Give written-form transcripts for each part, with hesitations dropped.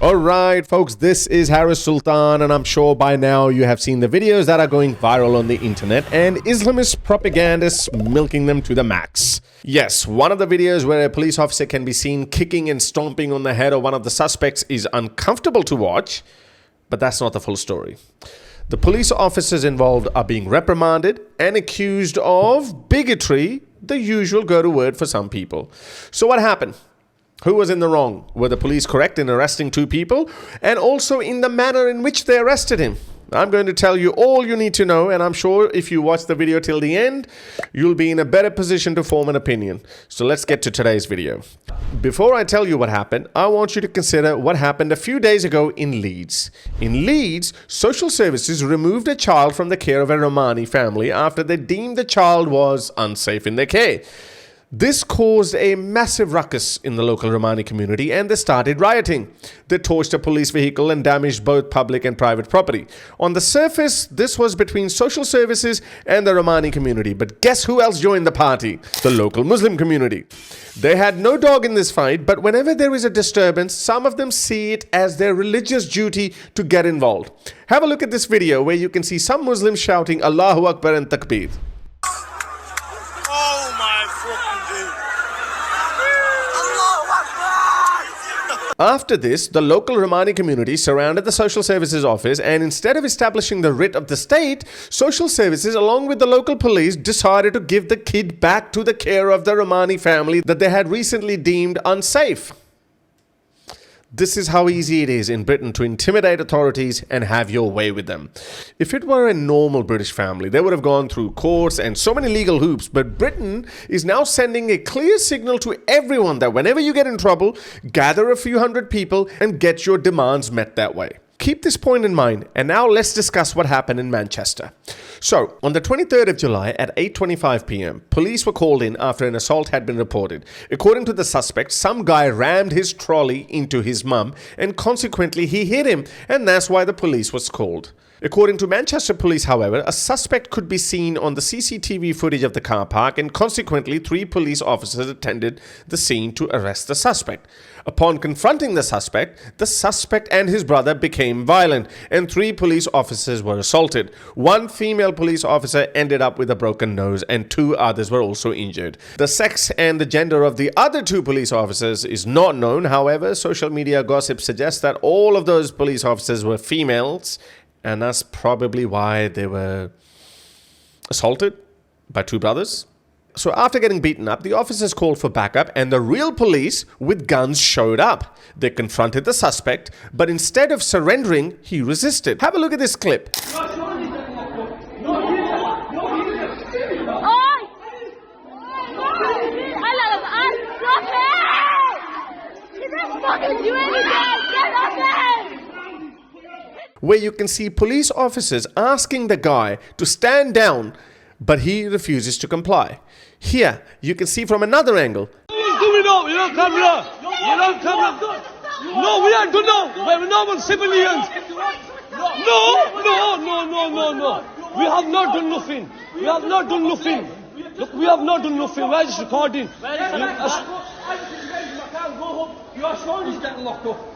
Alright folks, this is Harris Sultan, and I'm sure by now you have seen the videos that are going viral on the internet and Islamist propagandists milking them to the max. Yes, one of the videos where a police officer can be seen kicking and stomping on the head of one of the suspects is uncomfortable to watch, but that's not the full story. The police officers involved are being reprimanded and accused of bigotry, the usual go-to word for some people. So what happened? Who was in the wrong? Were the police correct in arresting two people? And also in the manner in which they arrested him? I'm going to tell you all you need to know, and I'm sure if you watch the video till the end, you'll be in a better position to form an opinion. So let's get to today's video. Before I tell you what happened, I want you to consider what happened a few days ago in Leeds. In Leeds, social services removed a child from the care of a Romani family after they deemed the child was unsafe in their care. This caused a massive ruckus in the local Romani community, and they started rioting. They torched a police vehicle and damaged both public and private property. On the surface, this was between social services and the Romani community, but guess who else joined the party? The local Muslim community. They had no dog in this fight, but whenever there is a disturbance, some of them see it as their religious duty to get involved. Have a look at this video where you can see some Muslims shouting Allahu Akbar and Takbir. After this, the local Romani community surrounded the social services office, and instead of establishing the writ of the state, social services along with the local police decided to give the kid back to the care of the Romani family that they had recently deemed unsafe. This is how easy it is in Britain to intimidate authorities and have your way with them. If it were a normal British family, they would have gone through courts and so many legal hoops, but Britain is now sending a clear signal to everyone that whenever you get in trouble, gather a few hundred people and get your demands met that way. Keep this point in mind, and now let's discuss what happened in Manchester. So, on the 23rd of July at 8:25 p.m, police were called in after an assault had been reported. According to the suspect, some guy rammed his trolley into his mum and consequently he hit him, and that's why the police was called. According to Manchester police, however, a suspect could be seen on the CCTV footage of the car park, and consequently 3 police officers attended the scene to arrest the suspect. Upon confronting the suspect and his brother became violent, and 3 police officers were assaulted. 1 female police officer ended up with a broken nose, and 2 others were also injured. The sex and the gender of the other 2 police officers is not known. However, social media gossip suggests that all of those police officers were females, and that's probably why they were assaulted by 2 brothers. So after getting beaten up, the officers called for backup, and the real police with guns showed up. They confronted the suspect, but instead of surrendering, he resisted. Have a look at this clip. Where you can see police officers asking the guy to stand down, but he refuses to comply. Here, you can see from another angle. No, we are normal civilians. No. We have not done nothing. Look, we have not done nothing. Why is this recording? You are showing he's getting locked up.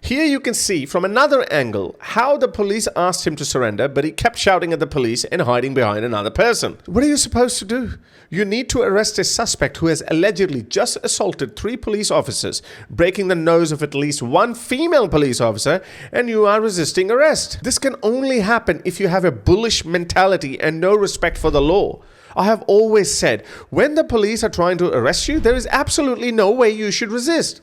Here you can see from another angle how the police asked him to surrender, but he kept shouting at the police and hiding behind another person. What are you supposed to do? You need to arrest a suspect who has allegedly just assaulted 3 police officers, breaking the nose of at least 1 female police officer, and you are resisting arrest. This can only happen if you have a bullish mentality and no respect for the law. I have always said, when the police are trying to arrest you, there is absolutely no way you should resist.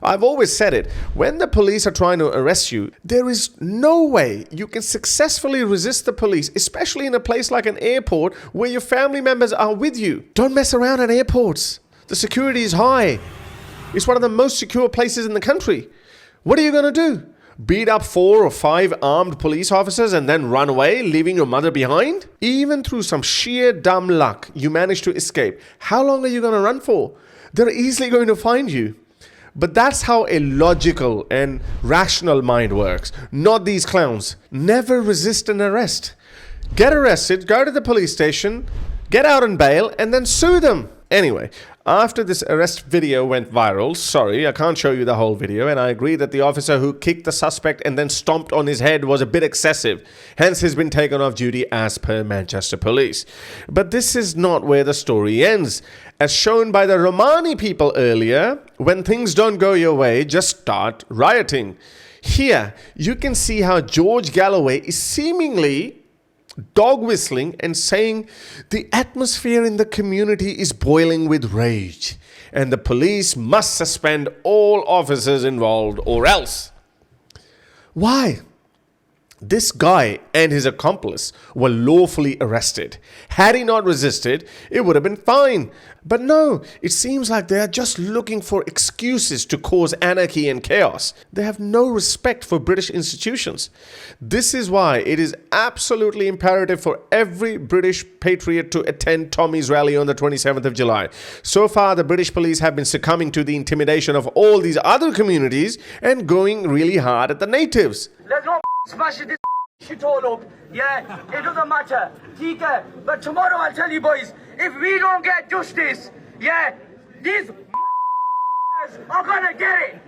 I've always said it, when the police are trying to arrest you, there is no way you can successfully resist the police, especially in a place like an airport where your family members are with you. Don't mess around at airports. The security is high. It's one of the most secure places in the country. What are you going to do? Beat up 4 or 5 armed police officers and then run away, leaving your mother behind? Even through some sheer dumb luck, you managed to escape. How long are you going to run for? They're easily going to find you. But that's how a logical and rational mind works, not these clowns. Never resist an arrest. Get arrested, go to the police station, get out on bail, and then sue them. Anyway, After this arrest video went viral, sorry, I can't show you the whole video, and I agree that the officer who kicked the suspect and then stomped on his head was a bit excessive. Hence, he's been taken off duty as per Manchester Police. But this is not where the story ends. As shown by the Romani people earlier, when things don't go your way, just start rioting. Here, you can see how George Galloway is seemingly dog whistling and saying the atmosphere in the community is boiling with rage and the police must suspend all officers involved or else. Why? This guy and his accomplice were lawfully arrested. Had he not resisted, it would have been fine. But no, it seems like they are just looking for excuses to cause anarchy and chaos. They have no respect for British institutions. This is why it is absolutely imperative for every British patriot to attend Tommy's rally on the 27th of July. So far, the British police have been succumbing to the intimidation of all these other communities and going really hard at the natives. Let's not smash this shit all up. Yeah, it doesn't matter. TK. But tomorrow I'll tell you boys, if we don't get justice, yeah, these are gonna get it.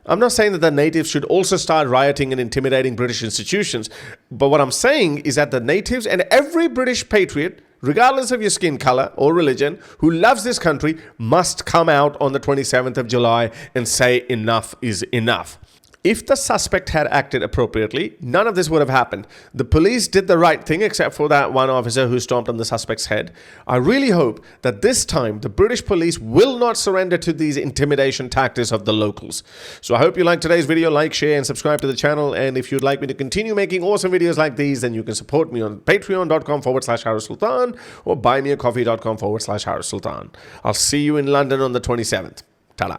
I'm not saying that the natives should also start rioting and intimidating British institutions, but what I'm saying is that the natives and every British patriot, regardless of your skin color or religion, who loves this country, must come out on the 27th of July and say enough is enough. If the suspect had acted appropriately, none of this would have happened. The police did the right thing except for that one officer who stomped on the suspect's head. I really hope that this time the British police will not surrender to these intimidation tactics of the locals. So I hope you liked today's video. Like, share and subscribe to the channel. And if you'd like me to continue making awesome videos like these, then you can support me on patreon.com/Harris Sultan or buymeacoffee.com/Harris Sultan. I'll see you in London on the 27th. Ta-da.